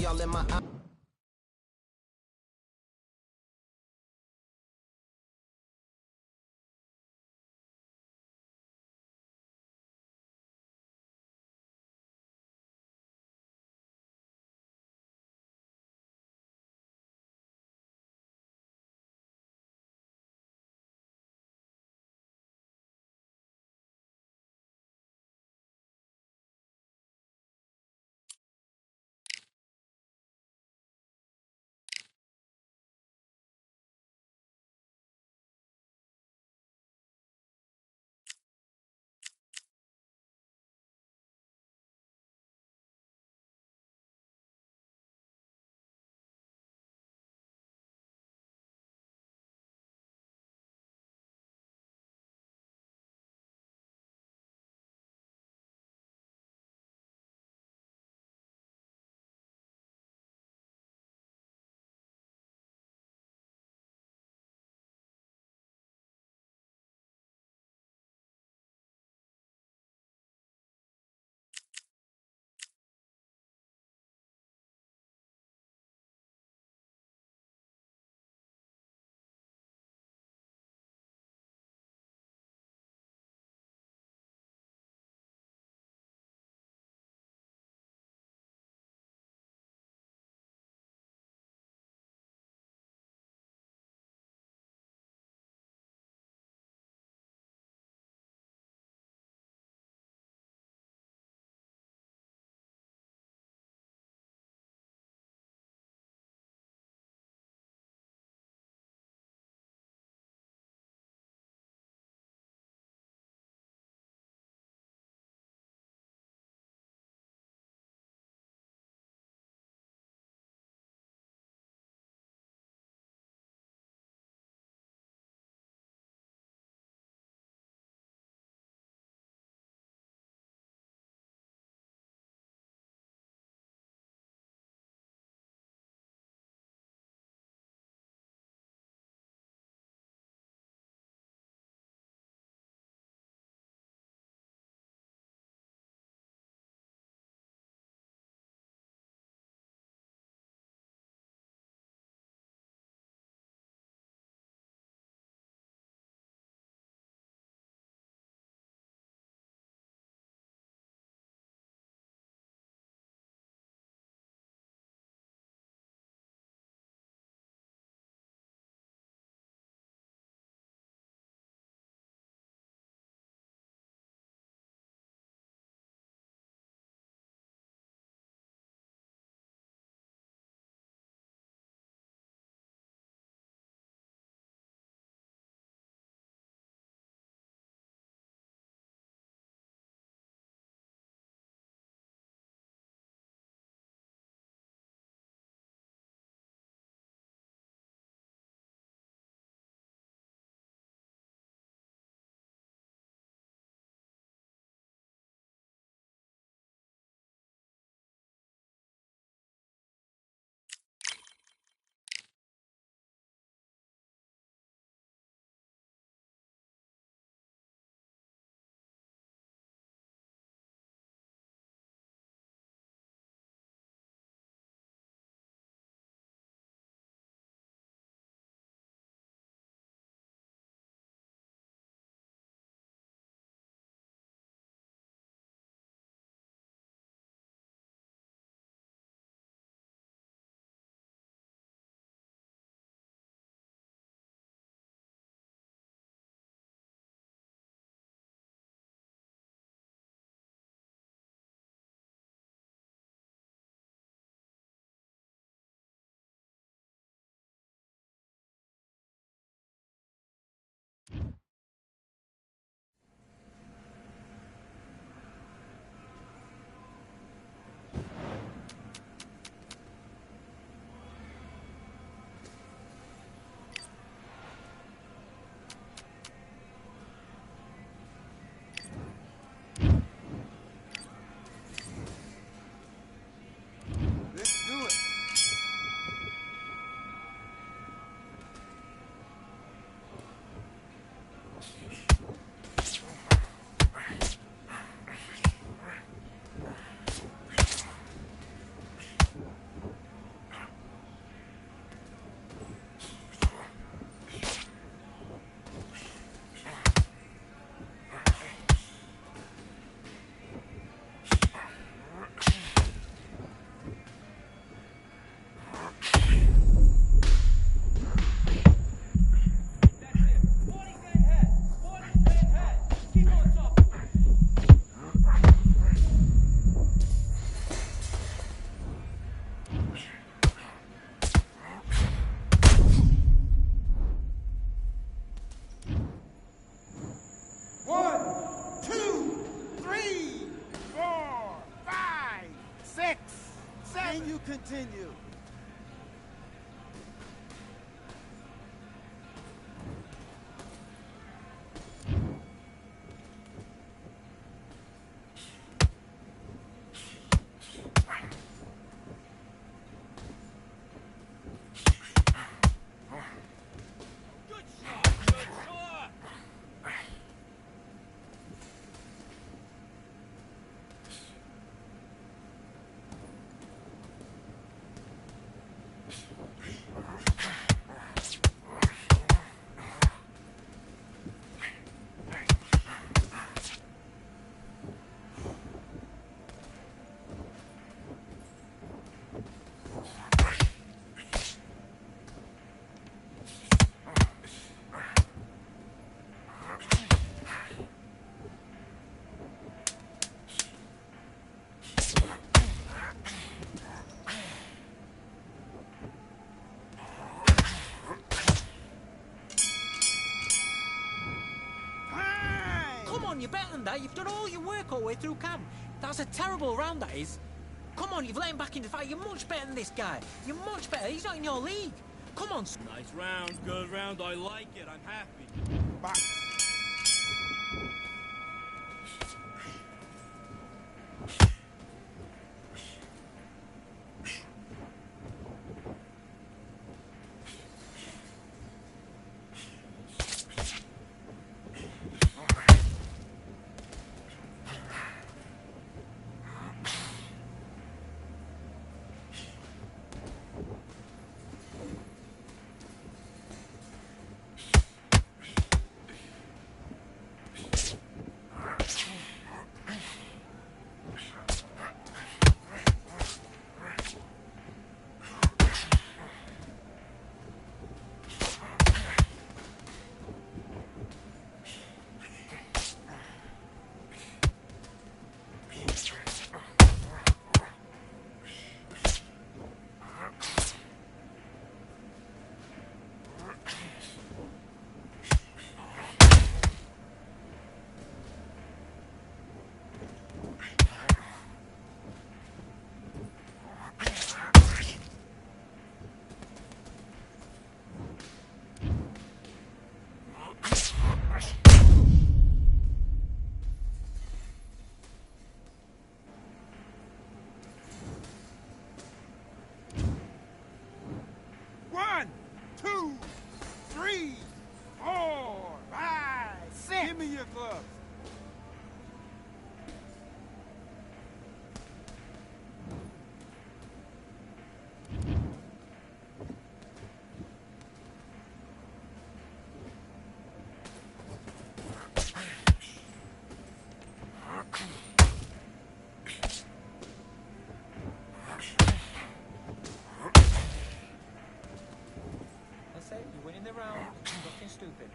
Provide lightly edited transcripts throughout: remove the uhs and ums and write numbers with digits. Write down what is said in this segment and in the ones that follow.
y'all in my eyes. Can you continue? You're better than that. You've done all your work all the way through camp. That's a terrible round, that is. Come on, you've let him back in the fight. You're much better than this guy. You're much better. He's not in your league. Come on. Nice round, good round. I like it. I'm happy. Bye. One, two, three, four, five, six. Give me your gloves. You're winning the round. Nothing stupid.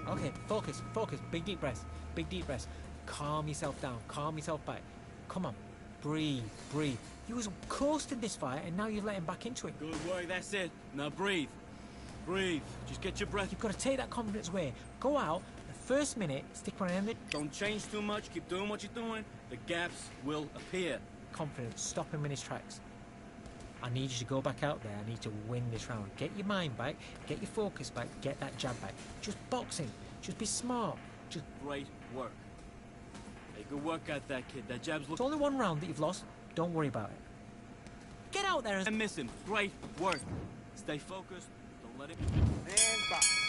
Okay, focus, focus. Big deep breaths. Big deep breaths. Calm yourself down. Calm yourself back. Come on. Breathe, breathe. You was coasting this fight and now you've let him back into it. Good work, that's it. Now breathe. Breathe. Just get your breath. You've got to take that confidence away. Go out, the first minute, stick around it. Don't change too much. Keep doing what you're doing. The gaps will appear. Confidence. Stop him in his tracks. I need you to go back out there. I need to win this round. Get your mind back. Get your focus back. Get that jab back. Just boxing. Just be smart. Just great work. Hey, good work at that kid. That jab's It's only one round that you've lost. Don't worry about it. Get out there and miss him. Great work. Stay focused. Don't let it... And box.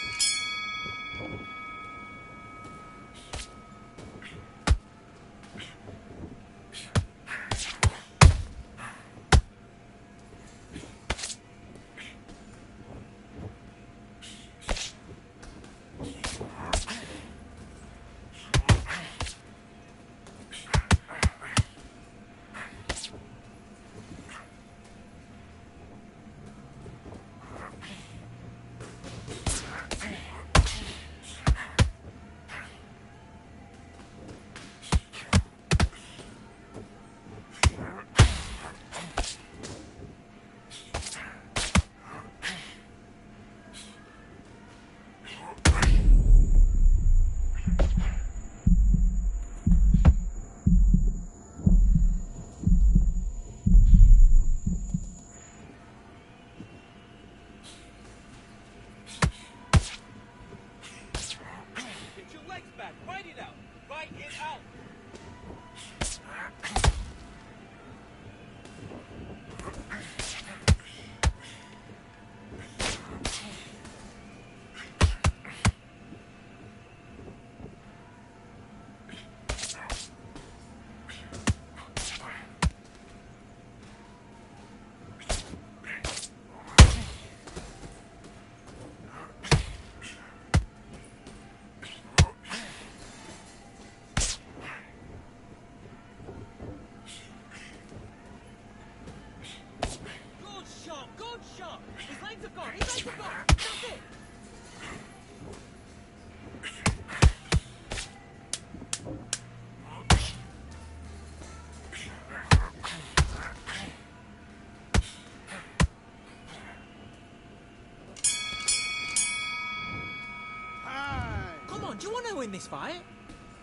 Keep going. That's it. Come on, do you want to win this fight?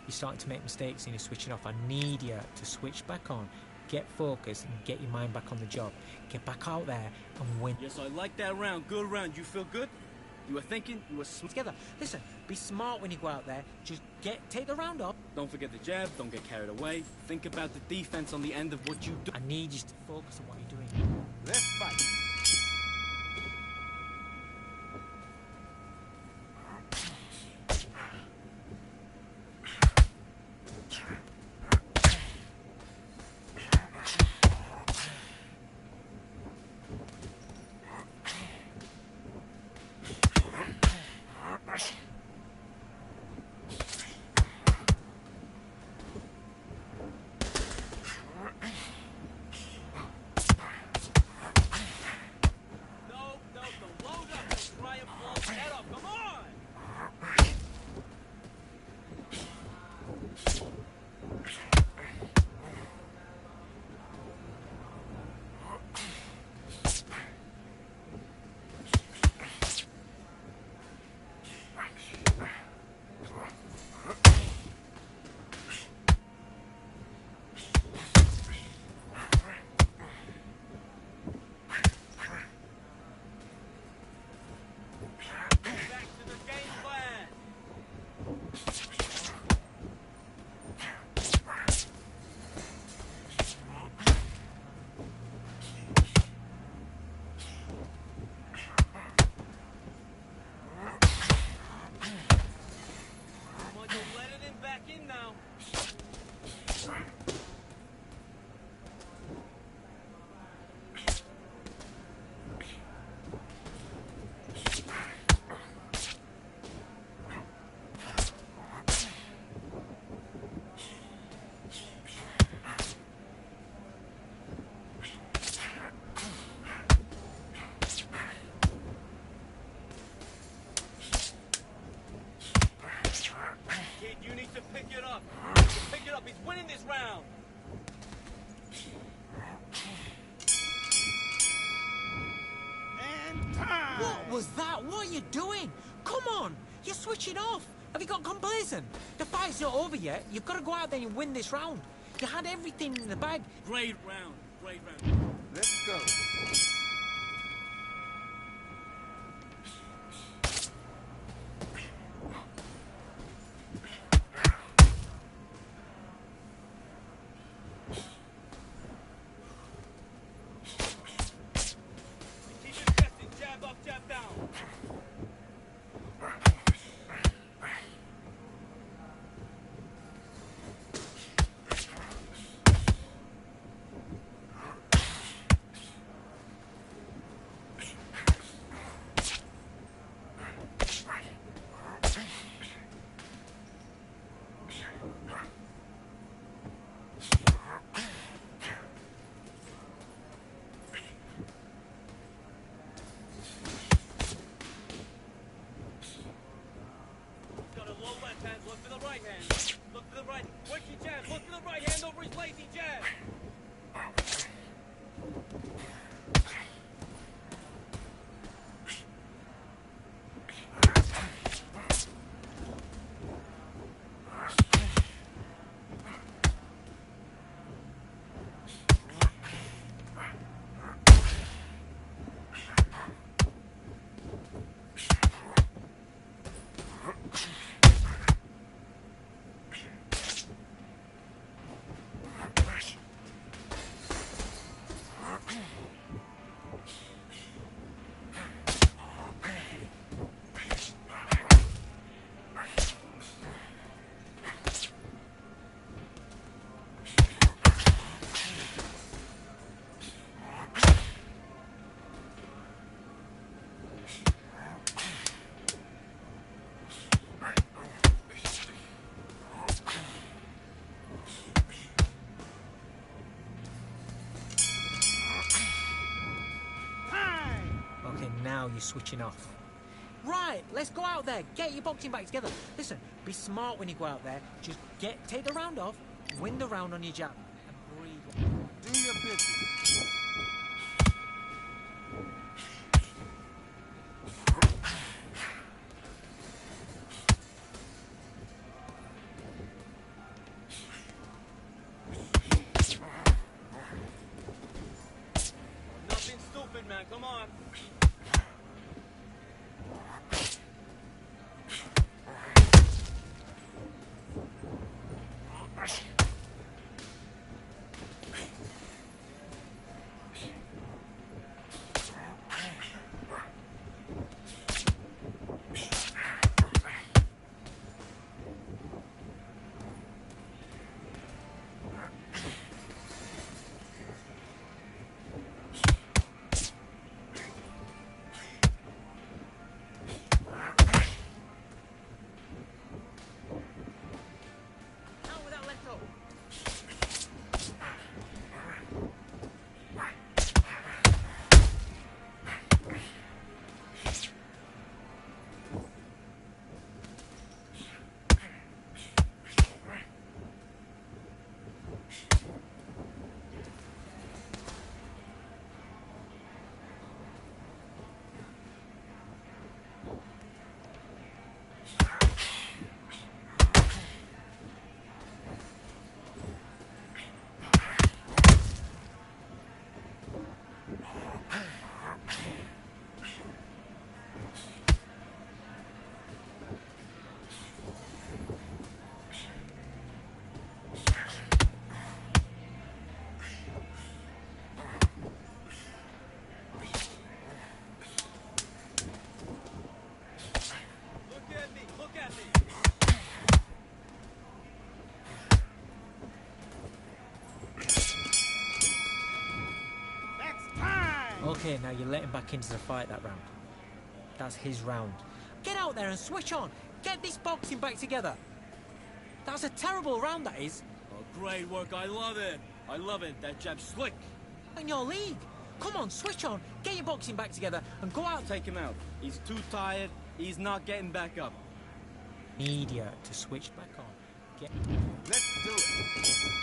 You're starting to make mistakes and you're switching off. I need you to switch back on, get focused, and get your mind back on the job. Get back out there and win. Yes, I like that round. Good round. You feel good? You were thinking? You were Together. Listen, be smart when you go out there. Just take the round up. Don't forget the jab. Don't get carried away. Think about the defense on the end of what you do. I need you to focus on what you're doing. Let's fight. Pick it up. He's winning this round. And time. What was that? What are you doing? Come on, you're switching off. Have you got complacent? The fight's not over yet. You've got to go out there and win this round. You had everything in the bag. Great round. Great round. Let's go. Keep it testing. Jab up, jab down. when you're switching off. Right, let's go out there. Get your boxing back together. Listen, be smart when you go out there. Just take the round off, win the round on your jab, and breathe. Do your business. Nothing stupid, man. Come on. Out with that left hook. Look at me. That's time. Okay, now you're letting back into the fight that round. That's his round. Get out there and switch on. Get this boxing back together. That's a terrible round, that is. Oh, great work. I love it. I love it. That jab's slick. In your league. Come on, switch on. Get your boxing back together and go out. Take him out. He's too tired. He's not getting back up. Media to switch back on. Get. Let's do it.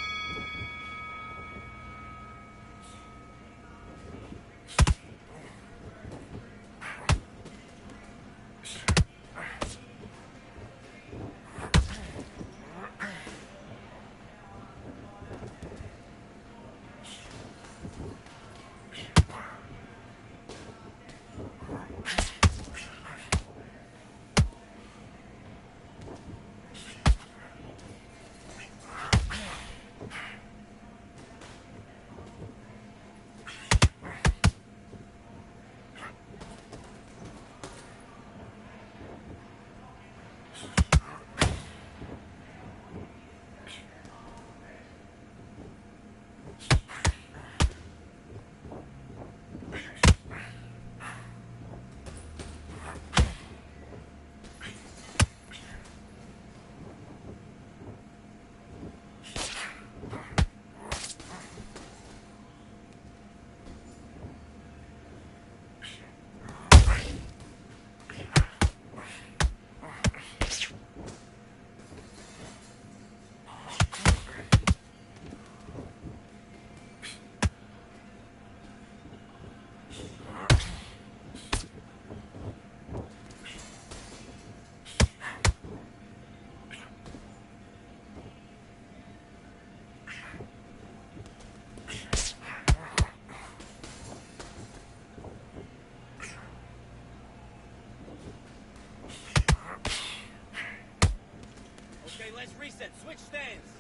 Okay, let's reset. Switch stands.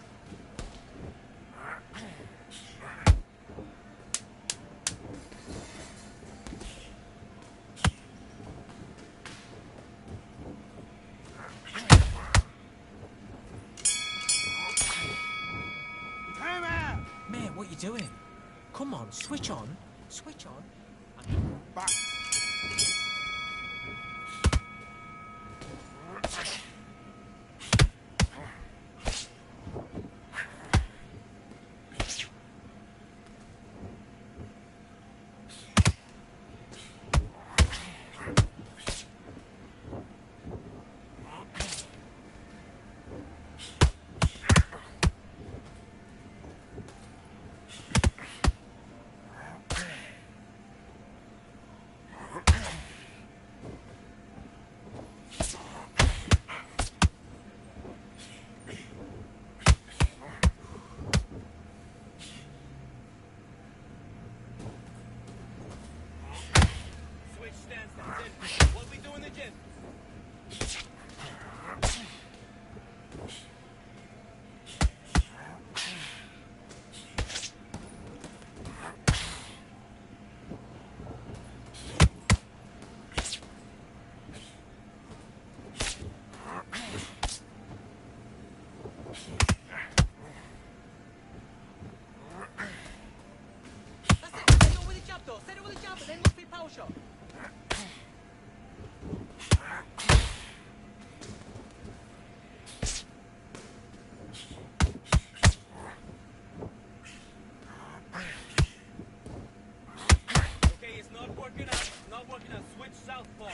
Time out. Man, what you doing? Come on, switch on. Switch on. Box. push-up. Okay, it's not working out. It's not working out. Switch southpaw.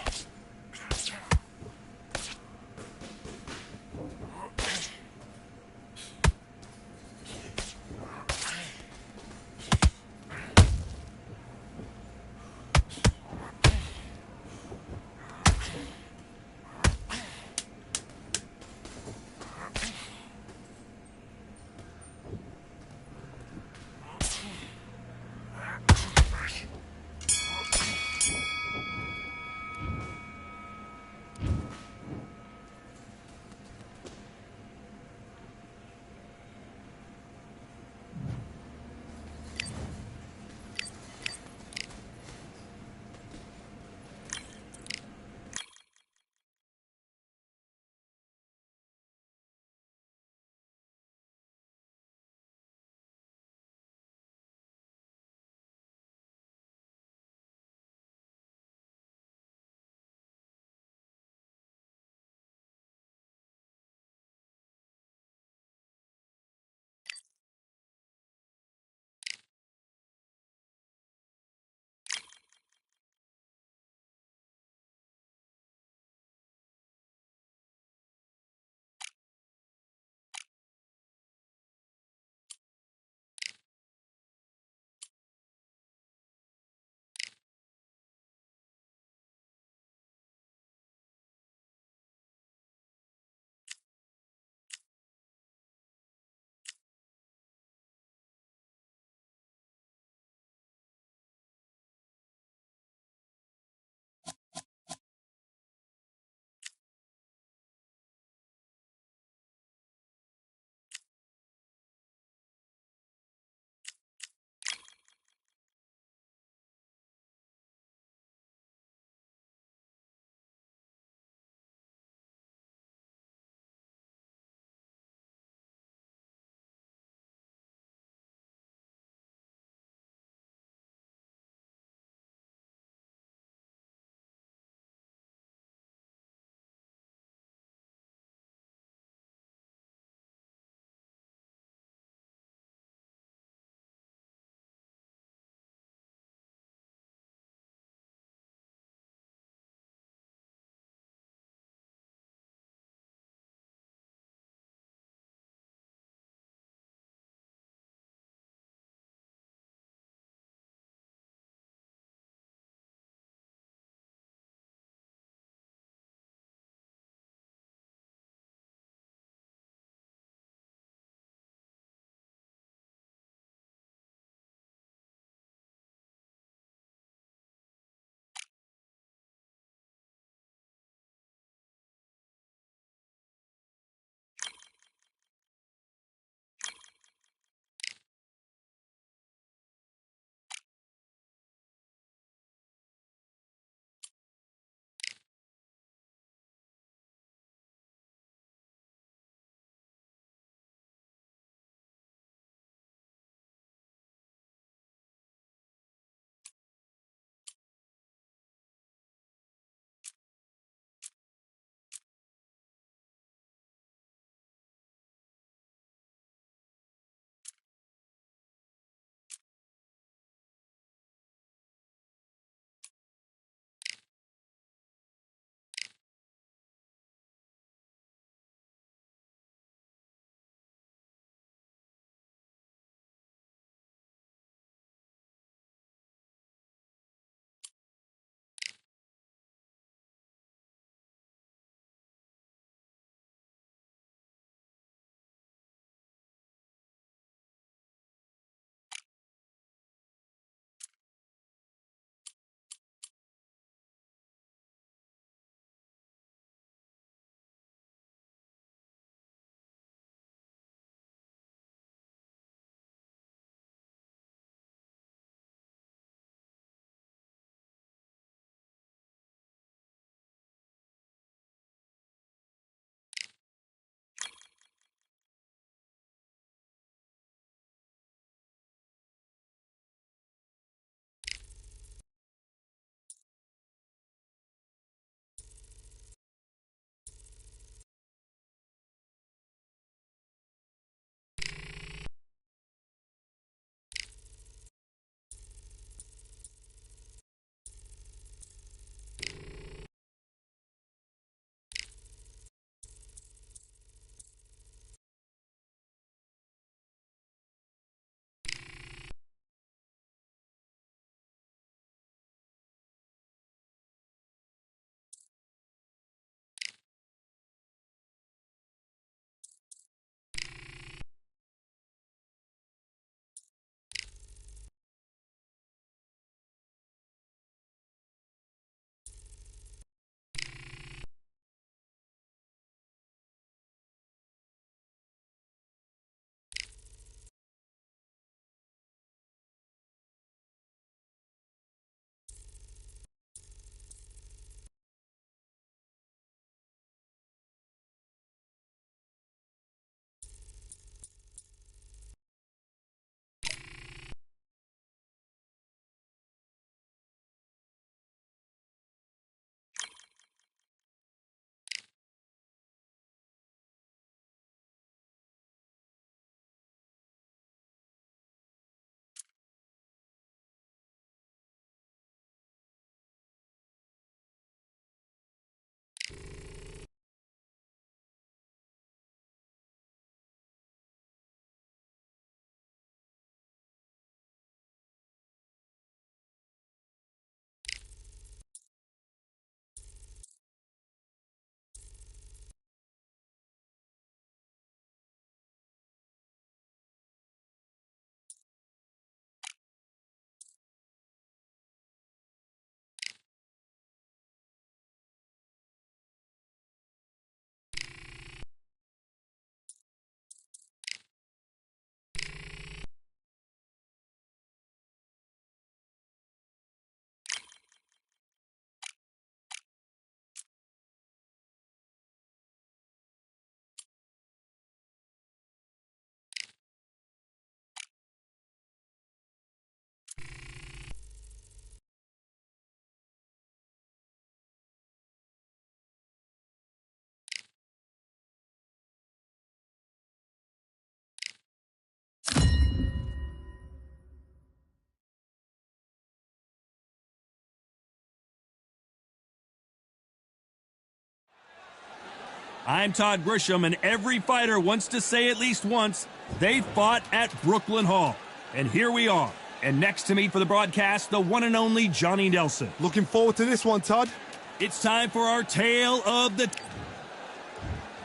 I'm Todd Grisham, and every fighter wants to say at least once they fought at Brooklyn Hall. And here we are. And next to me for the broadcast, the one and only Johnny Nelson. Looking forward to this one, Todd. It's time for our tale of the...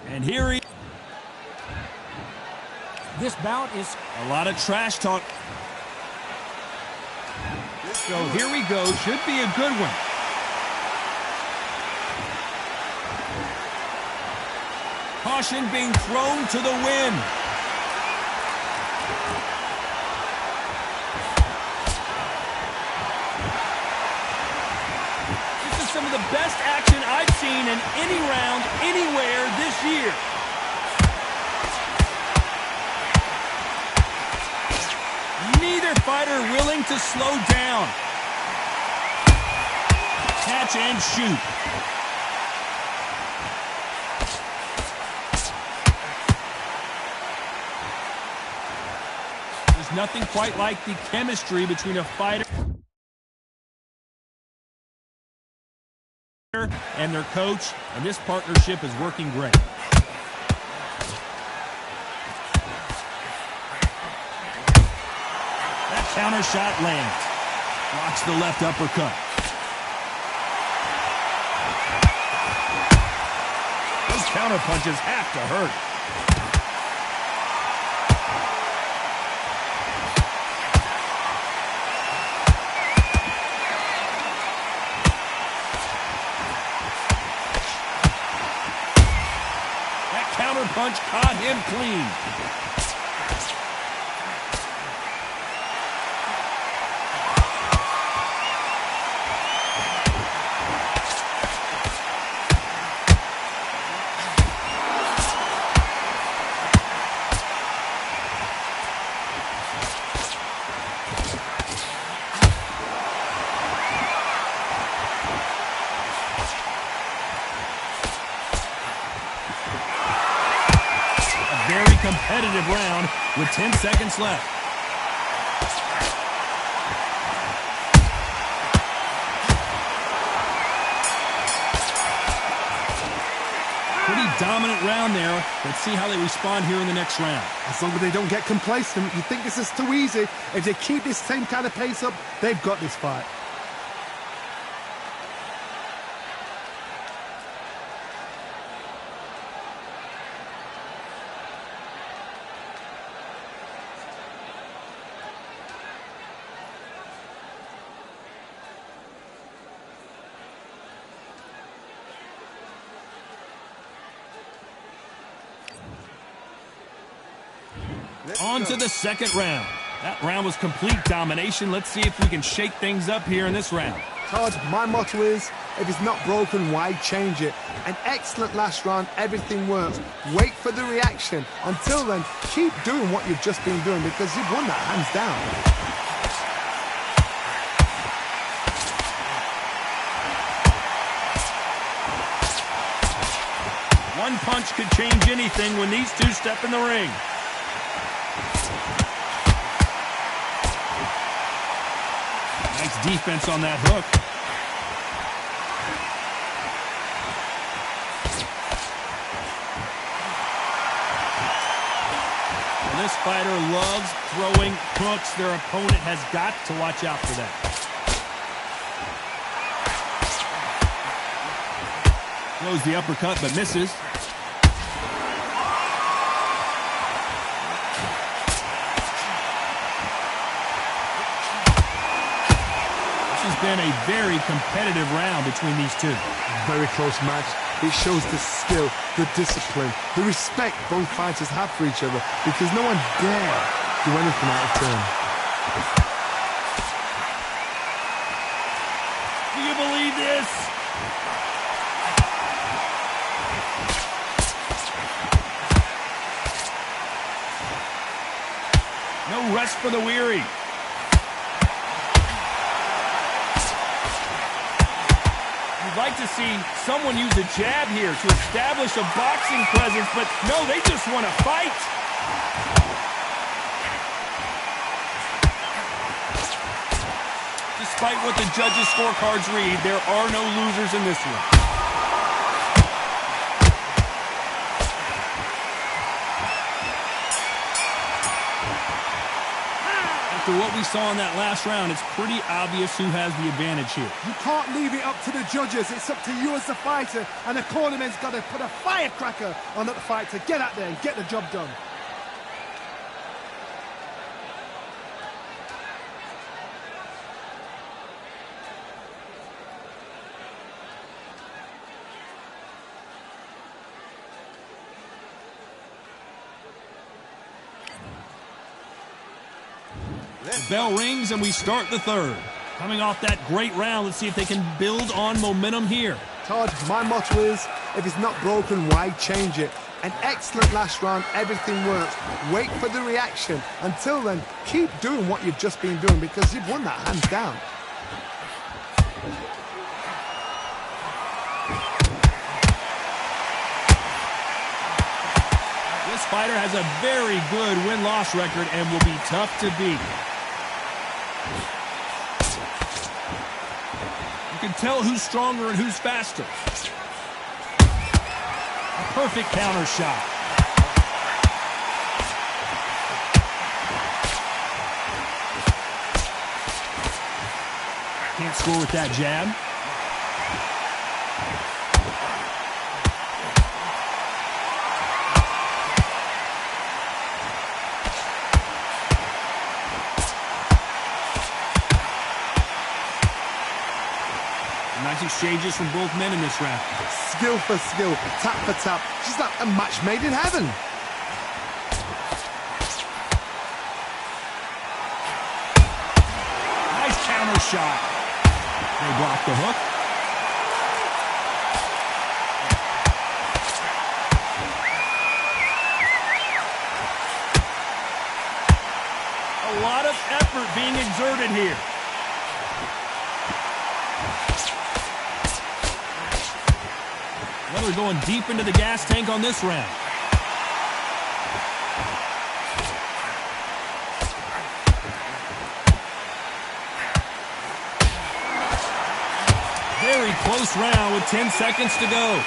And here he... This bout is... A lot of trash talk. So here we go. Should be a good one. Caution being thrown to the wind. This is some of the best action I've seen in any round, anywhere this year. Neither fighter willing to slow down. Catch and shoot. There's nothing quite like the chemistry between a fighter and their coach, and this partnership is working great. That counter shot lands. Blocks the left uppercut. Those counter punches have to hurt. Punch caught him clean. Very competitive round with 10 seconds left. Pretty dominant round there. Let's see how they respond here in the next round. As long as they don't get complacent, you think this is too easy. If they keep this same kind of pace up, they've got this fight. On to the second round. That round was complete domination. Let's see if we can shake things up here in this round. Todd, my motto is, if it's not broken, why change it? An excellent last round, everything works. Wait for the reaction. Until then, keep doing what you've just been doing because you've won that hands down. One punch could change anything when these two step in the ring. Nice defense on that hook. Well, this fighter loves throwing hooks. Their opponent has got to watch out for that. Throws the uppercut but misses. Been a very competitive round between these two. Very close match. It shows the skill, the discipline, the respect both fighters have for each other because no one dare do anything out of turn. Do you believe this? No rest for the weary. You'd like to see someone use a jab here to establish a boxing presence, but no, they just want to fight. Despite what the judges' scorecards read, there are no losers in this one. After what we saw in that last round, it's pretty obvious who has the advantage here. You can't leave it up to the judges. It's up to you as the fighter, and the cornerman's got to put a firecracker on that fight to get out there and get the job done. The bell rings and we start the third. Coming off that great round, let's see if they can build on momentum here. Todd, my motto is, if it's not broken, why change it? An excellent last round, everything works. Wait for the reaction. Until then, keep doing what you've just been doing because you've won that hands down. This fighter has a very good win-loss record and will be tough to beat. You can tell who's stronger and who's faster. A perfect counter shot. Can't score with that jab. Nice exchanges from both men in this round. Skill for skill, tap for tap, just like a match made in heaven. Nice counter shot. They block the hook. A lot of effort being exerted here. Well, they're going deep into the gas tank on this round. Very close round with 10 seconds to go.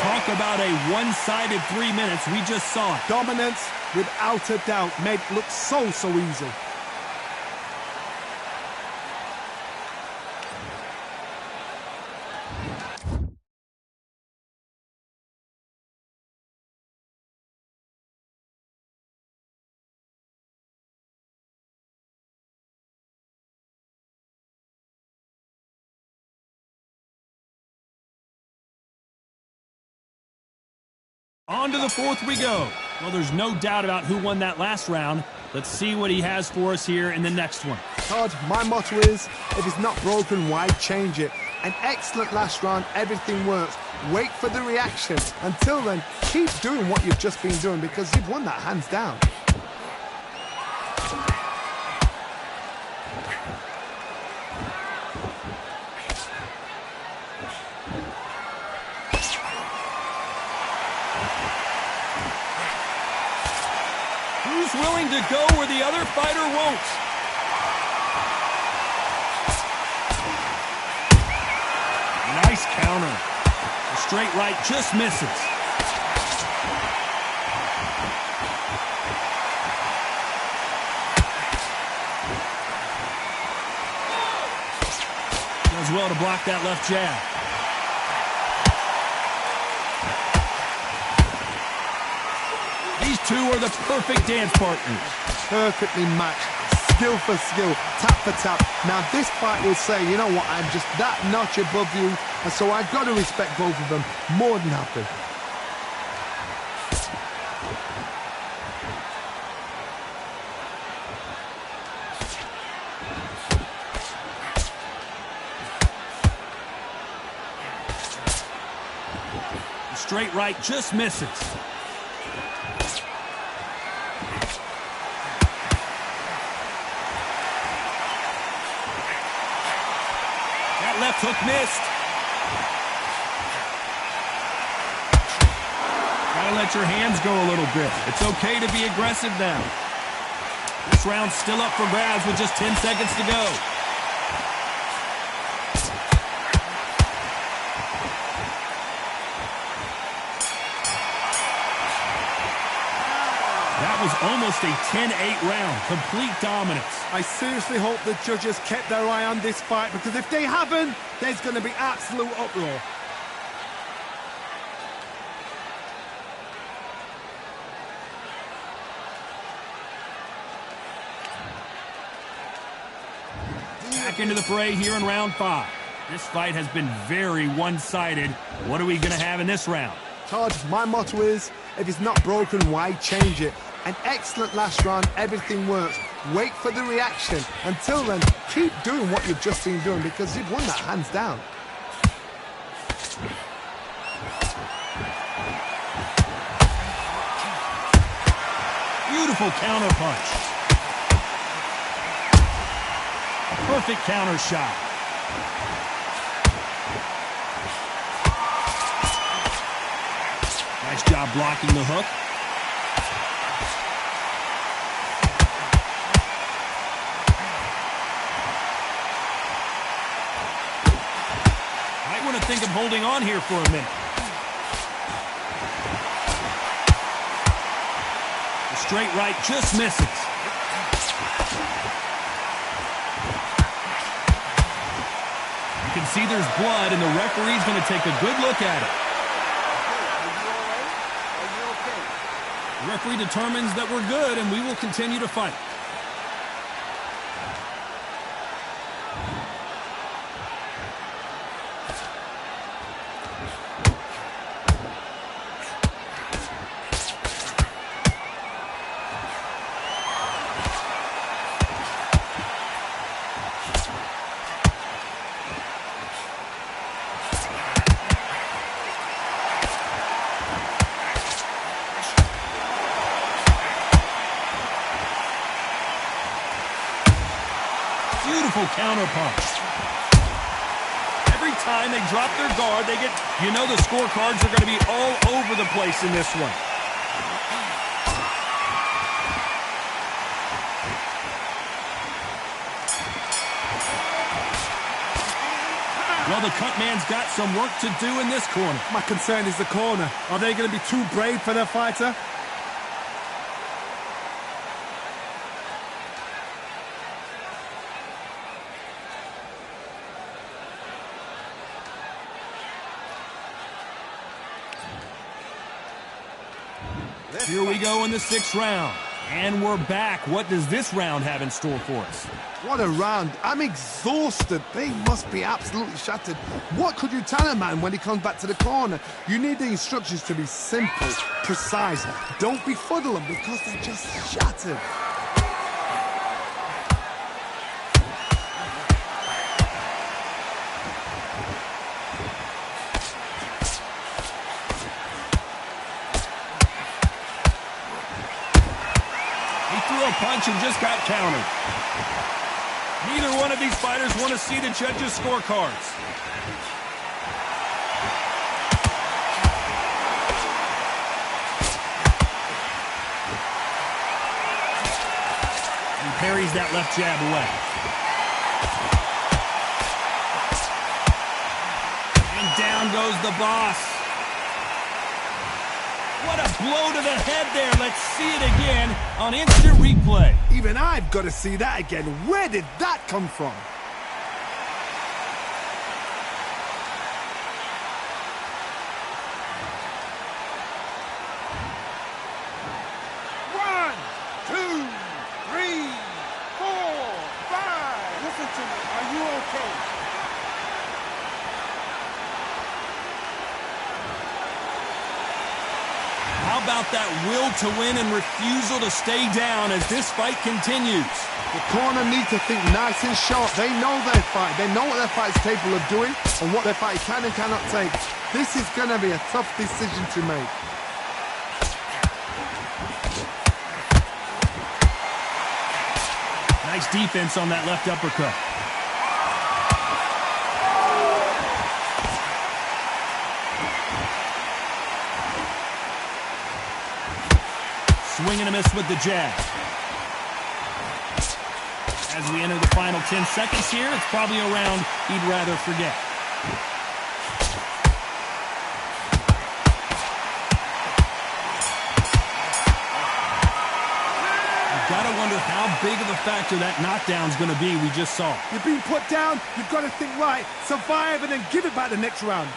Talk about a one-sided 3 minutes. We just saw it. Dominance, without a doubt, made it look so easy. On to the fourth we go. Well, there's no doubt about who won that last round. Let's see what he has for us here in the next one. Todd, my motto is, if it's not broken, why change it? An excellent last round, everything works. Wait for the reaction. Until then, keep doing what you've just been doing because you've won that hands down. Who's willing to go where the other fighter won't? Nice counter. A straight right just misses. Does well to block that left jab. These two are the perfect dance partners. Perfectly matched, skill for skill, tap for tap. Now this fight will say, you know what, I'm just that notch above you, and so I've got to respect both of them more than happy. The straight right just misses. Left hook missed. Gotta let your hands go a little bit. It's okay to be aggressive now. This round's still up for grabs with just 10 seconds to go. was almost a 10-8 round. Complete dominance. I seriously hope the judges kept their eye on this fight, because if they haven't, there's going to be absolute uproar. Back into the fray here in round 5. This fight has been very one-sided. What are we going to have in this round? Todd, my motto is, if it's not broken, why change it? An excellent last round, everything works. Wait for the reaction. Until then, keep doing what you've just been doing, because you've won that hands down. Beautiful counter punch. Perfect counter shot. Nice job blocking the hook. Might want to think of holding on here for a minute. The straight right just misses. You can see there's blood, and the referee's going to take a good look at it. The referee determines that we're good, and we will continue to fight. Beautiful counter punch. Every time they drop their guard, they get, the scorecards are going to be all over the place in this one. Well, the cut man's got some work to do in this corner. My concern is the corner. Are they going to be too brave for their fighter? Here we go in the 6th round. And we're back. What does this round have in store for us? What a round. I'm exhausted. They must be absolutely shattered. What could you tell a man when he comes back to the corner? You need the instructions to be simple, precise. Don't befuddle them, because they're just shattered. Punch and just got countered. Neither one of these fighters want to see the judges' scorecards. He parries that left jab away. And down goes the boss. What a blow to the head there. Let's see it again on instant replay. Even I've got to see that again. Where did that come from? One, two, three, four, five. Listen to me. Are you okay? How about that will to win and refusal to stay down as this fight continues? The corner need to think nice and sharp. They know their fight. They know what their fight is capable of doing and what their fight can and cannot take. This is going to be a tough decision to make. Nice defense on that left uppercut. Swing and a miss with the jab. As we enter the final 10 seconds here, it's probably a round he'd rather forget. with how big of a factor that knockdown's going to be we just saw. You're being put down, you've got to think right, survive, and then give it back the next round.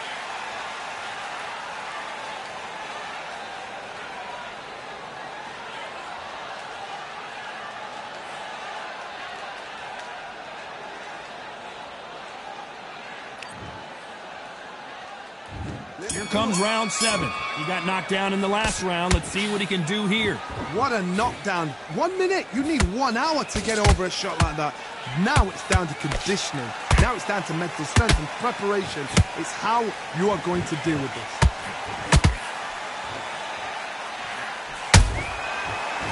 Here comes round 7. He got knocked down in the last round. Let's see what he can do here. What a knockdown. 1 minute, you need 1 hour to get over a shot like that. Now it's down to conditioning. Now it's down to mental strength and preparation. It's how you are going to deal with this.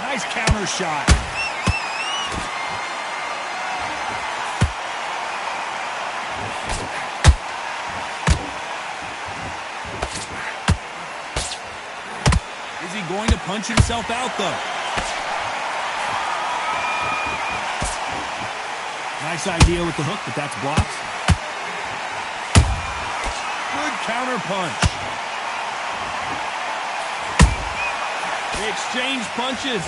Nice counter shot. Is he going to punch himself out, though? Nice idea with the hook, but that's blocked. Good counter punch. They exchange punches.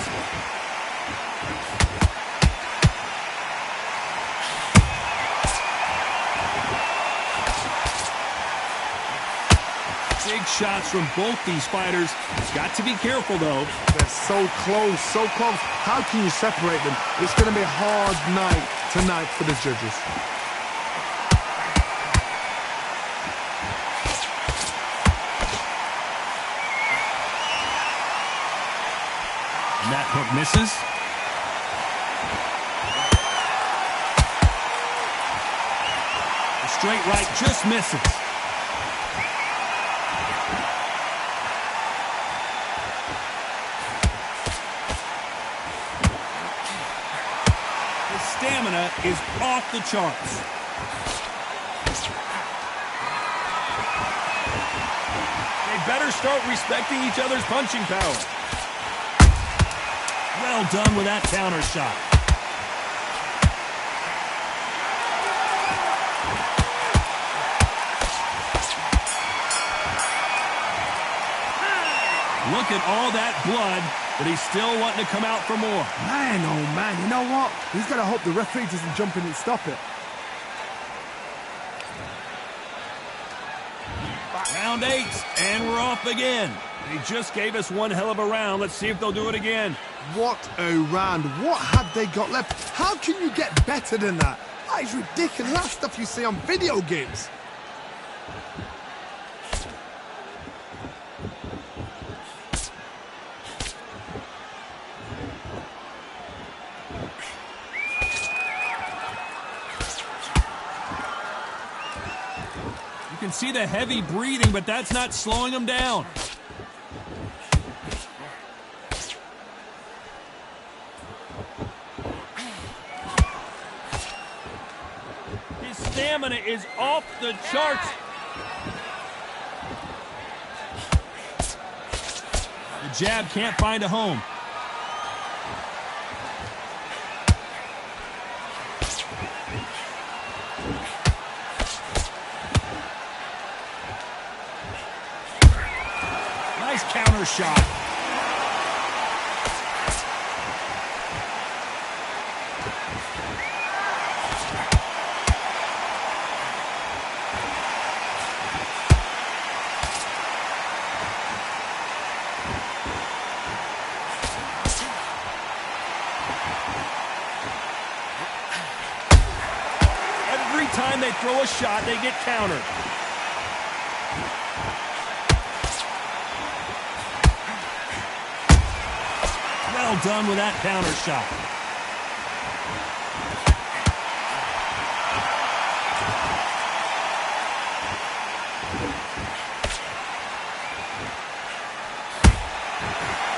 Big shots from both these fighters. Got to be careful, though. They're so close, so close. How can you separate them? It's going to be a hard night tonight for the judges. And that hook misses. The straight right just misses. Stamina is off the charts. They better start respecting each other's punching power. Well done with that counter shot. Look at all that blood, but he's still wanting to come out for more. Man, oh man, you know what? He's got to hope the referee doesn't jump in and stop it. Round 8, and we're off again. They just gave us one hell of a round. Let's see if they'll do it again. What a round. What have they got left? How can you get better than that? That is ridiculous. That's stuff you see on video games. You can see the heavy breathing, but that's not slowing him down. His stamina is off the charts. The jab can't find a home. Nice counter shot. Every time they throw a shot, they get countered. Well done with that counter shot.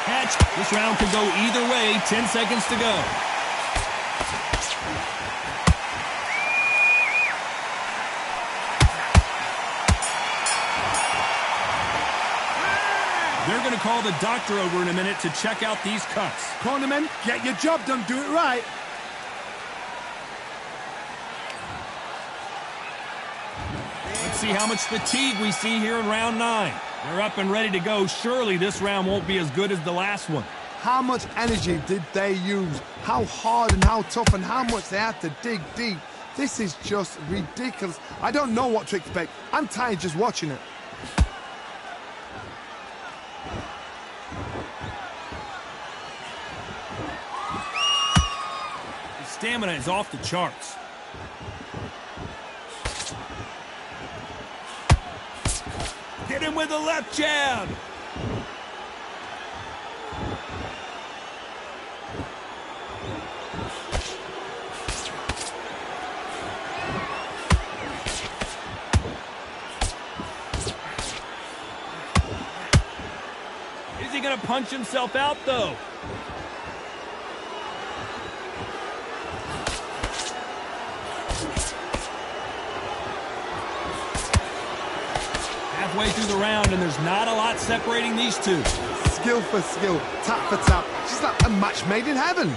Catch. This round could go either way. 10 seconds to go. They're going to call the doctor over in a minute to check out these cuts. Cornermen, get your job done, do it right. Let's see how much fatigue we see here in round 9. They're up and ready to go. Surely this round won't be as good as the last one. How much energy did they use? How hard and how tough and how much they had to dig deep. This is just ridiculous. I don't know what to expect. I'm tired just watching it. His stamina is off the charts. Hit him with a left jab. Is he going to punch himself out, though? Halfway through the round, and there's not a lot separating these two. Skill for skill, tap for tap. She's like a match made in heaven.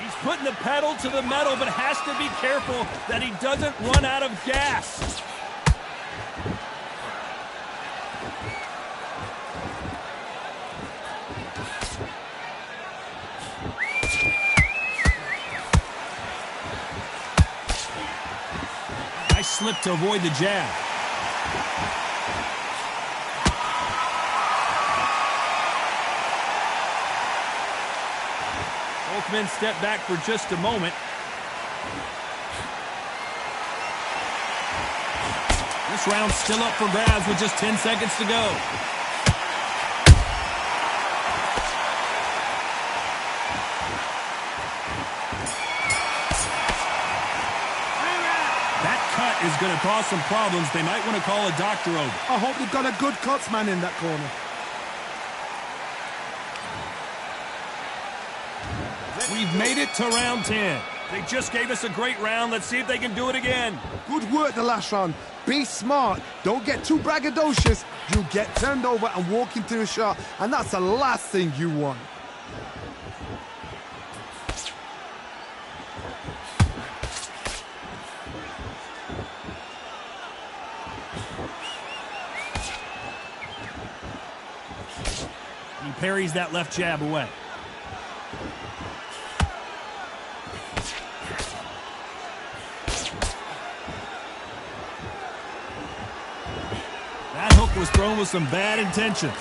He's putting the pedal to the metal, but has to be careful that he doesn't run out of gas. Nice slip to avoid the jab. Both men step back for just a moment. This round's still up for grabs with just 10 seconds to go. Is going to cause some problems. They might want to call a doctor over. I hope they've got a good cuts man in that corner. We've made it to round 10. They just gave us a great round. Let's see if they can do it again. Good work the last round. Be smart. Don't get too braggadocious. You'll get turned over and walk into a shot, and that's the last thing you want. He parries that left jab away. That hook was thrown with some bad intentions.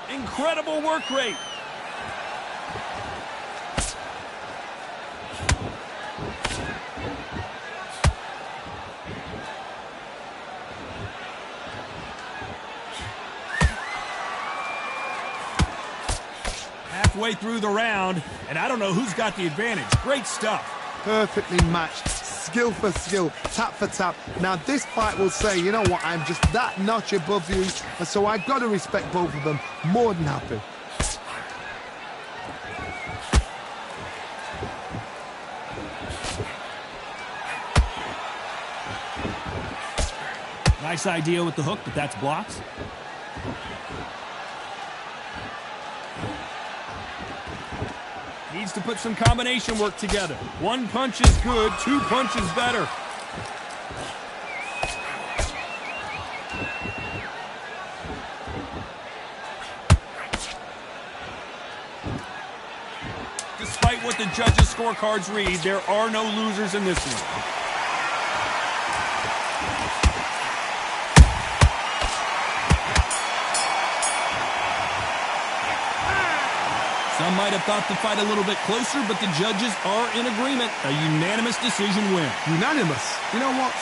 Incredible work rate. Halfway through the round, and I don't know who's got the advantage. Great stuff. Perfectly matched. Skill for skill, tap for tap. Now this fight will say, you know what, I'm just that notch above you, and so I've got to respect both of them. More than happy. Nice idea with the hook, but that's blocked. Needs to put some combination work together. One punch is good, two punches better. Despite what the judges' scorecards read, there are no losers in this one. Some might have thought the fight a little bit closer, but the judges are in agreement. A unanimous decision win. Unanimous? You know what?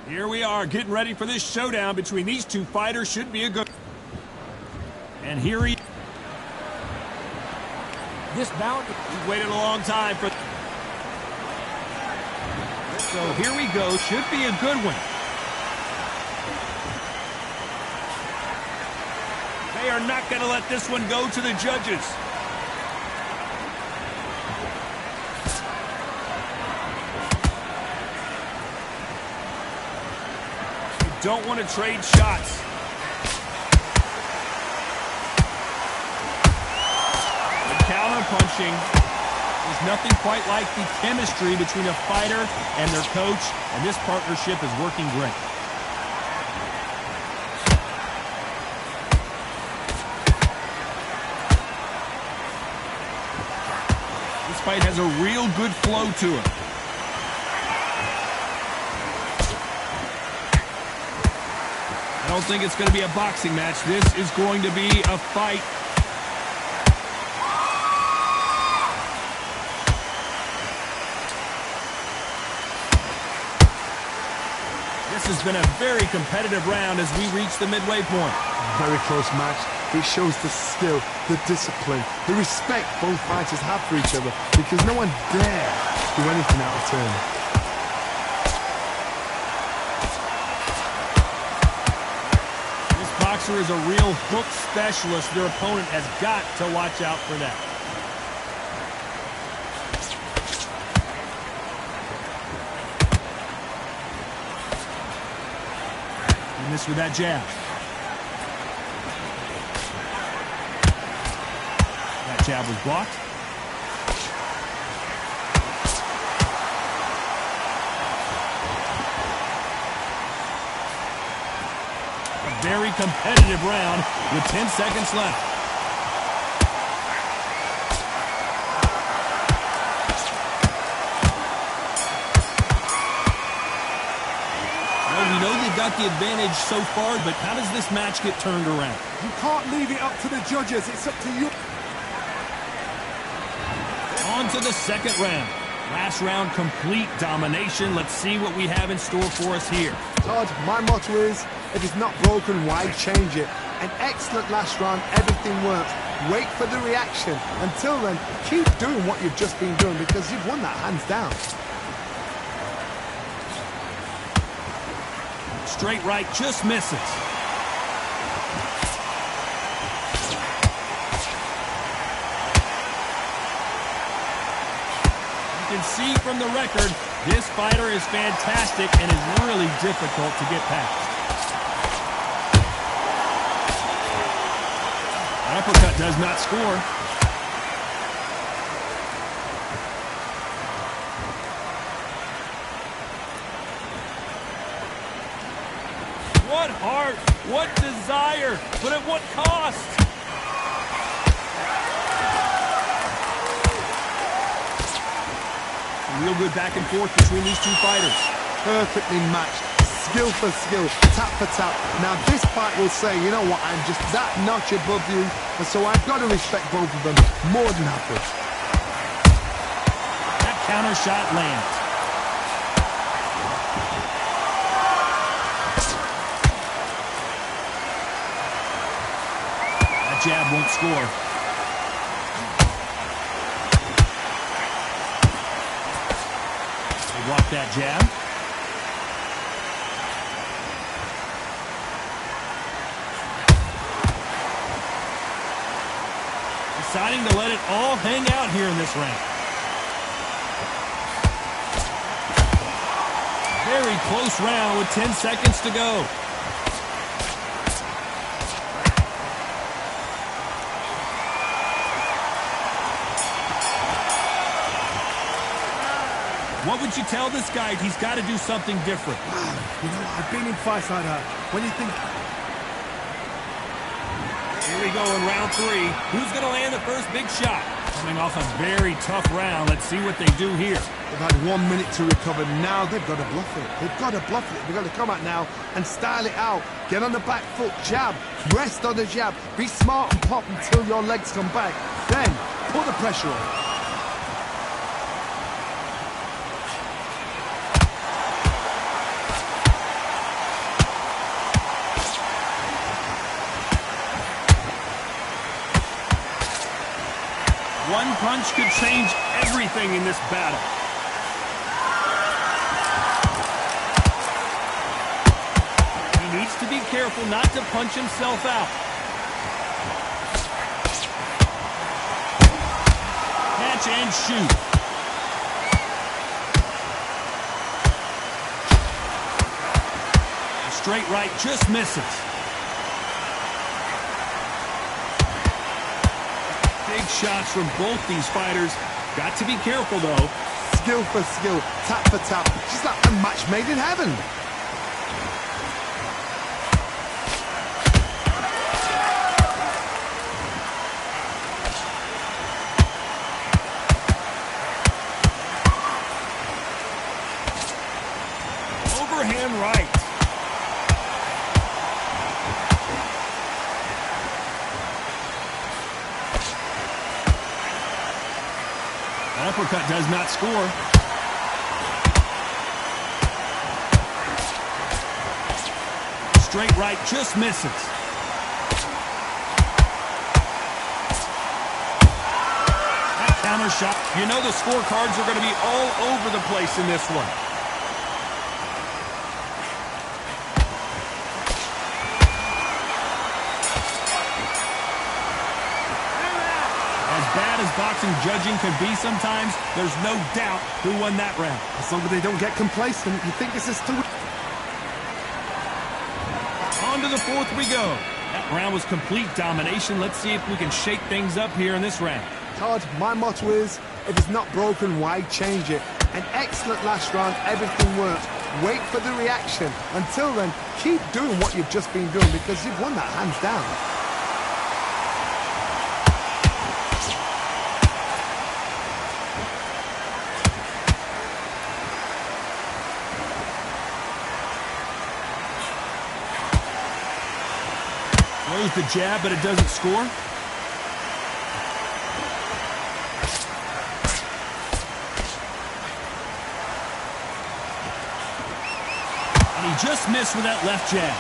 Here we are, getting ready for this showdown between these two fighters. Should be a good... And here he... This bout... He's waited a long time for... So here we go. Should be a good one. They are not going to let this one go to the judges. Don't want to trade shots. The counter punching. There's nothing quite like the chemistry between a fighter and their coach, and this partnership is working great. This fight has a real good flow to it. I don't think it's going to be a boxing match. This is going to be a fight. This has been a very competitive round as we reach the midway point. Very close match. It shows the skill, the discipline, the respect both fighters have for each other, because no one dare do anything out of turn. Boxer is a real hook specialist. Their opponent has got to watch out for that. He missed with that jab. That jab was blocked. Very competitive round with 10 seconds left. Well, we know they've got the advantage so far, but how does this match get turned around? You can't leave it up to the judges. It's up to you. On to the second round. Last round, complete domination. Let's see what we have in store for us here. Todd, my motto is, if it's not broken, why change it? An excellent last round, everything works. Wait for the reaction. Until then, keep doing what you've just been doing, because you've won that hands down. Straight right, just misses. You can see from the record, this fighter is fantastic and is really difficult to get past. Uppercut does not score. What heart, what desire, but at what cost? Real good back and forth between these two fighters. Perfectly matched. Skill for skill, tap for tap. Now this fight will say, you know what, I'm just that notch above you, and so I've got to respect both of them more than happy. That counter shot lands. That jab won't score. They block that jab. Deciding to let it all hang out here in this round. Very close round with 10 seconds to go. What would you tell this guy? He's got to do something different. You know, I've been in fights like that. When you think... Here we go in round 3. Who's going to land the first big shot? Coming off a very tough round. Let's see what they do here. They've had 1 minute to recover. Now they've got to bluff it. They've got to bluff it. They've got to come out now and style it out. Get on the back foot, jab, rest on the jab. Be smart and pop until your legs come back. Then, put the pressure on. One punch could change everything in this battle. He needs to be careful not to punch himself out. Catch and shoot. A straight right just misses. Big shots from both these fighters. Got to be careful, though. Skill for skill, tap for tap. Just like a match made in heaven. Overhand right. Uppercut does not score. Straight right just misses. That counter shot. You know the scorecards are going to be all over the place in this one. Bad as boxing judging can be sometimes, there's no doubt who won that round. As long as they don't get complacent, you think this is too... On to the fourth we go. That round was complete domination. Let's see if we can shake things up here in this round. Todd, my motto is, if it's not broken, why change it? An excellent last round, everything worked. Wait for the reaction. Until then, keep doing what you've just been doing because you've won that hands down. Throws the jab, but it doesn't score. And he just missed with that left jab.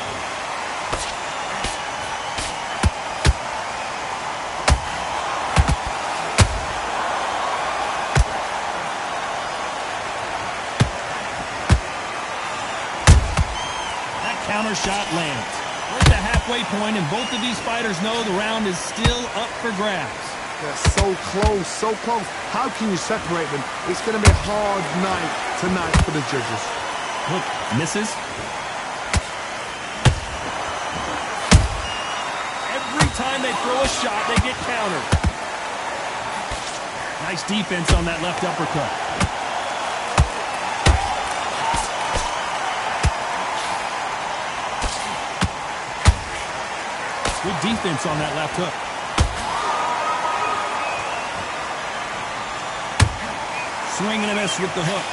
That counter shot lands. We're at the halfway point, and both of these fighters know the round is still up for grabs. They're so close, so close. How can you separate them? It's going to be a hard night tonight for the judges. Look, misses. Every time they throw a shot, they get countered. Nice defense on that left uppercut. Good defense on that left hook. Swing and a miss with the hook.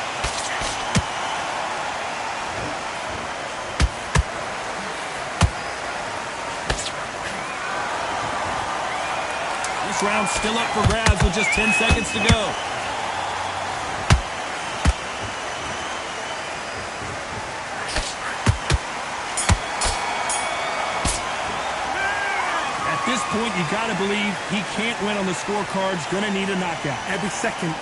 This round's still up for grabs with just 10 seconds to go. At this point, you got to believe he can't win on the scorecards. Going to need a knockout. Every second.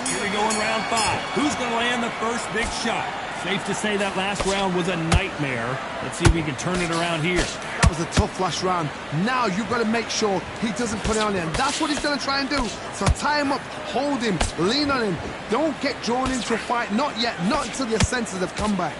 Here we go in round 5. Who's going to land the first big shot? Safe to say that last round was a nightmare. Let's see if we can turn it around here. That was a tough last round. Now you've got to make sure he doesn't put it on him. That's what he's going to try and do. So tie him up, hold him, lean on him. Don't get drawn into a fight. Not yet. Not until your senses have come back.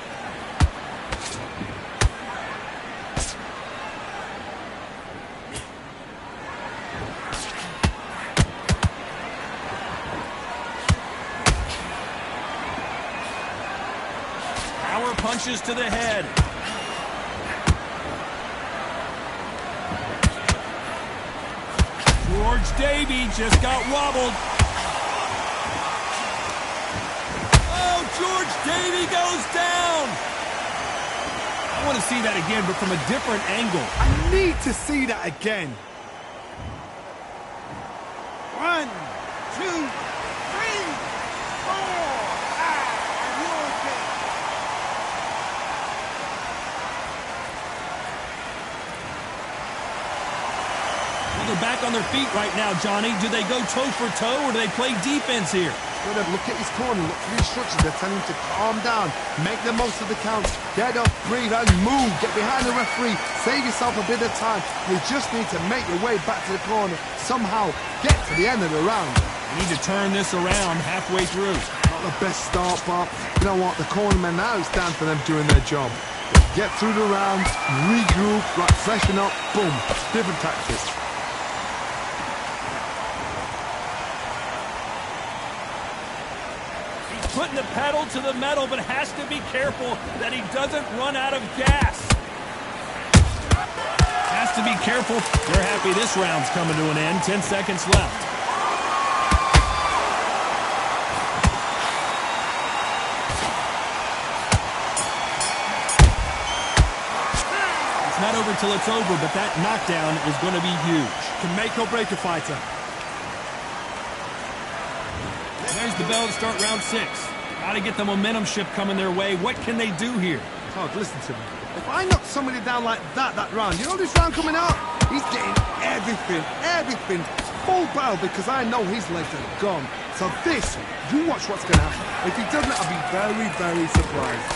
Power punches to the head. George Davey just got wobbled. Oh, George Davey goes down. I want to see that again, but from a different angle. I need to see that again. 1, 2, 3, 4, 5. Are you okay? They're back on their feet right now, Johnny. Do they go toe for toe or do they play defense here? Well, look at his corner, look for the instructions. They're telling him to calm down, make the most of the count, get up, breathe, and move. Get behind the referee, save yourself a bit of time. You just need to make your way back to the corner. Somehow, get to the end of the round. You need to turn this around halfway through. Not the best start, but you know what? The cornermen, now it's down for them doing their job. Get through the round, regroup, right, freshen up, boom. Different tactics. Putting the pedal to the metal, but has to be careful that he doesn't run out of gas. Has to be careful. They're happy this round's coming to an end. 10 seconds left. It's not over till it's over, but that knockdown is going to be huge. Can make or break a fighter. There's the bell to start round 6. Got to get the momentum shift coming their way. What can they do here? Oh, listen to me. If I knock somebody down like that round, you know this round coming out? He's getting everything, full barrel, because I know his legs are gone. So this, you watch what's going to happen. If he doesn't, I'll be very, very surprised.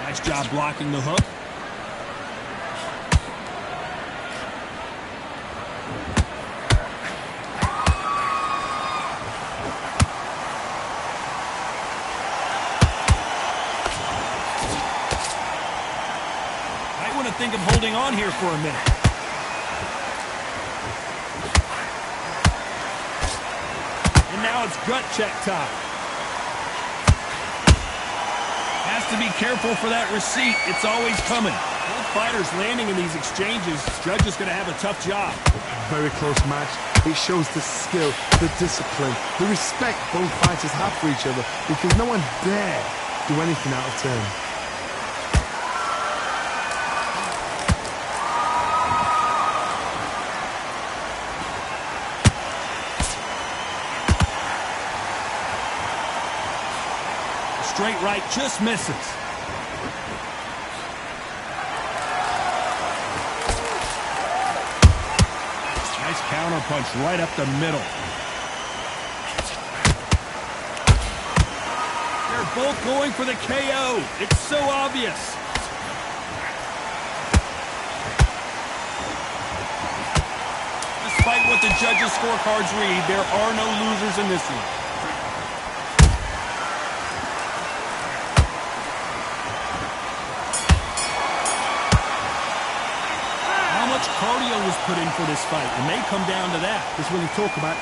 Nice job blocking the hook. Think of holding on here for a minute. And now it's gut check time. Has to be careful for that receipt. It's always coming. Both fighters landing in these exchanges. Judge is going to have a tough job. Very close match. It shows the skill, the discipline, the respect both fighters have for each other, because no one dare do anything out of turn. Straight right just misses. Nice counter punch right up the middle. They're both going for the KO. It's so obvious. Despite what the judges' scorecards read, there are no losers in this one. Cardio was put in for this fight. It may come down to that. That's what you talk about.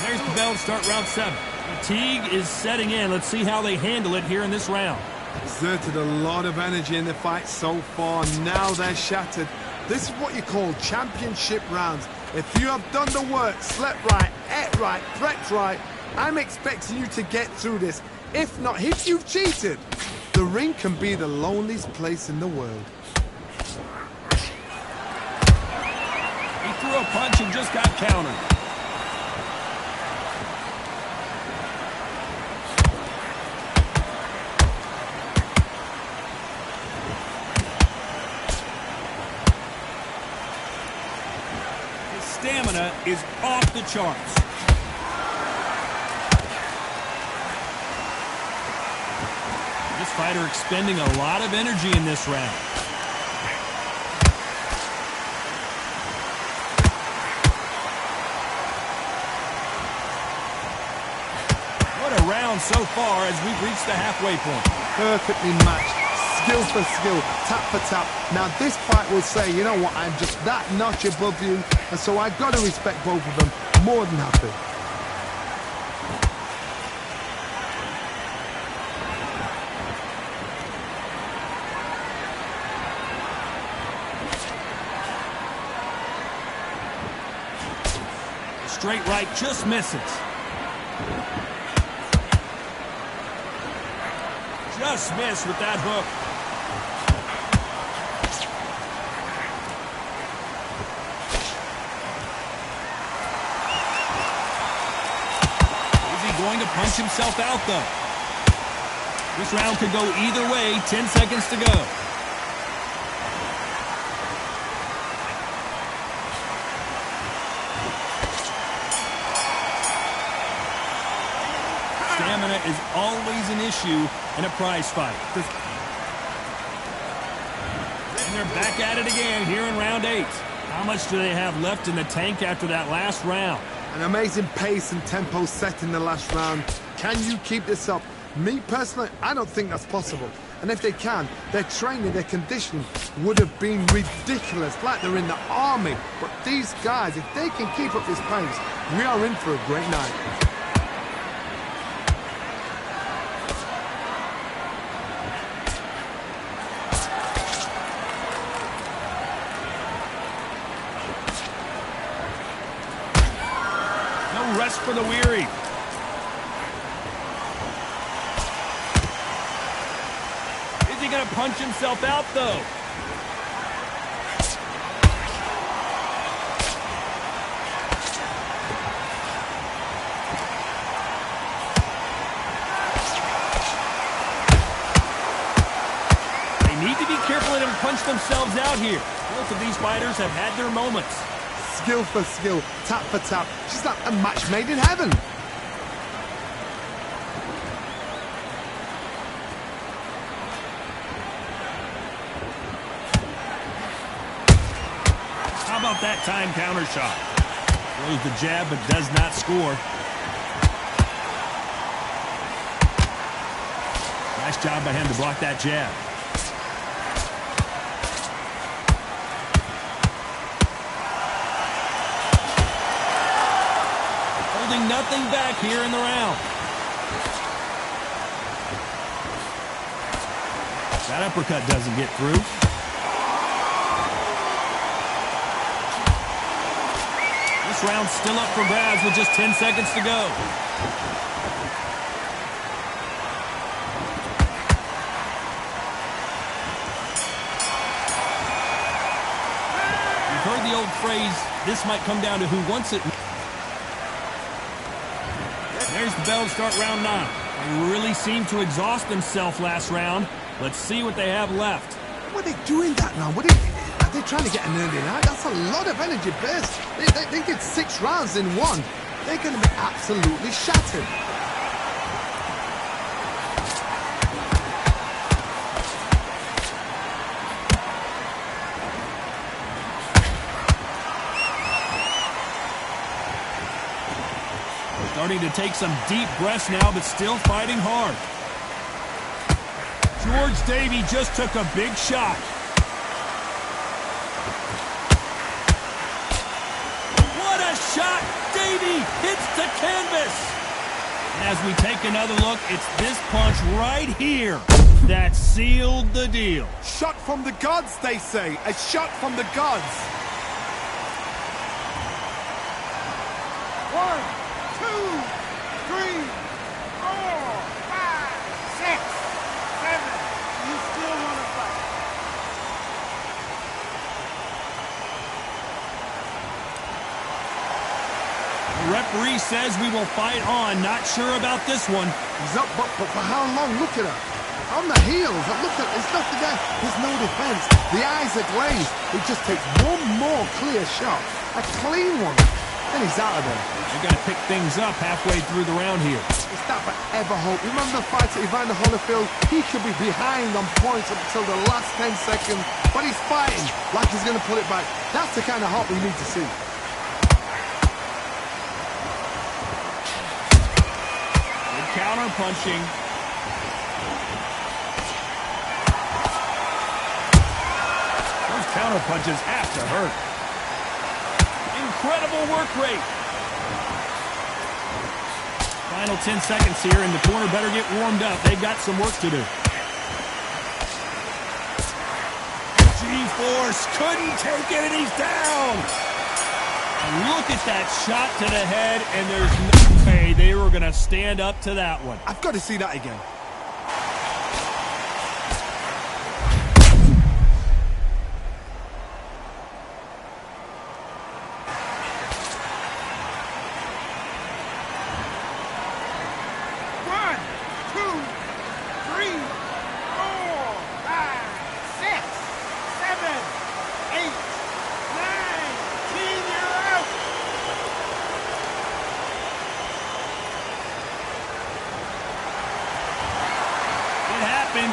There's the bell to start round 7. Fatigue is setting in. Let's see how they handle it here in this round. Exerted a lot of energy in the fight so far. Now they're shattered. This is what you call championship rounds. If you have done the work, slept right, ate right, prepped right, I'm expecting you to get through this. If not, if you've cheated, the ring can be the loneliest place in the world. Threw a punch and just got countered. His stamina is off the charts. This fighter expending a lot of energy in this round. So far as we've reached the halfway point. Perfectly matched, skill for skill, tap for tap. Now this fight will say, you know what, I'm just that notch above you, and so I've got to respect both of them more than happy. Straight right just misses. Just missed with that hook. Easy going to punch himself out, though. This round could go either way. 10 seconds to go. Stamina is always an issue in a prize fight. And they're back at it again here in round 8. How much do they have left in the tank after that last round? An amazing pace and tempo set in the last round. Can you keep this up? Me personally, I don't think that's possible. And if they can, their training, their conditioning would have been ridiculous, like they're in the army. But these guys, if they can keep up this pace, we are in for a great night. Rest for the weary. Is he going to punch himself out, though? They need to be careful and punch themselves out here. Both of these fighters have had their moments. Skill for skill, tap for tap. She's like a match made in heaven. How about that time counter shot? Throws the jab but does not score. Nice job by him to block that jab. Nothing back here in the round. That uppercut doesn't get through. This round's still up for grabs with just 10 seconds to go. You've heard the old phrase, this might come down to who wants it. There's the bell to start round 9. They really seemed to exhaust themselves last round. Let's see what they have left. What are they doing that now? Are they trying to get an early night? That's a lot of energy burst. They did 6 rounds in one. They're going to be absolutely shattered. Starting to take some deep breaths now, but still fighting hard. George Davey just took a big shot. What a shot! Davey hits the canvas! And as we take another look, it's this punch right here that sealed the deal. Shot from the gods, they say. A shot from the gods. 1, 2, 3, 4, 5, 6, 7. You still want to fight? The referee says we will fight on. Not sure about this one. He's up, but for how long? Look at her. On the heels. Look at, there's nothing there. There's no defense. The eyes are glazed. He just takes one more clear shot. A clean one. And he's out of there. They're going to pick things up halfway through the round here. Is that forever hope? Remember the fight at Evander Holyfield? He could be behind on points up until the last 10 seconds, but he's fighting like he's going to pull it back. That's the kind of hope we need to see. Good counter punching. Those counter punches have to hurt. Incredible work rate. Final 10 seconds here, and the corner better get warmed up. They've got some work to do. G-force couldn't take it, and he's down. Look at that shot to the head, and there's no way they were going to stand up to that one. I've got to see that again.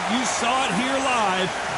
You saw it here live.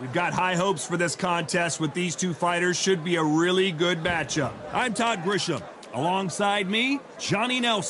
We've got high hopes for this contest with these two fighters. Should be a really good matchup. I'm Todd Grisham. Alongside me, Johnny Nelson.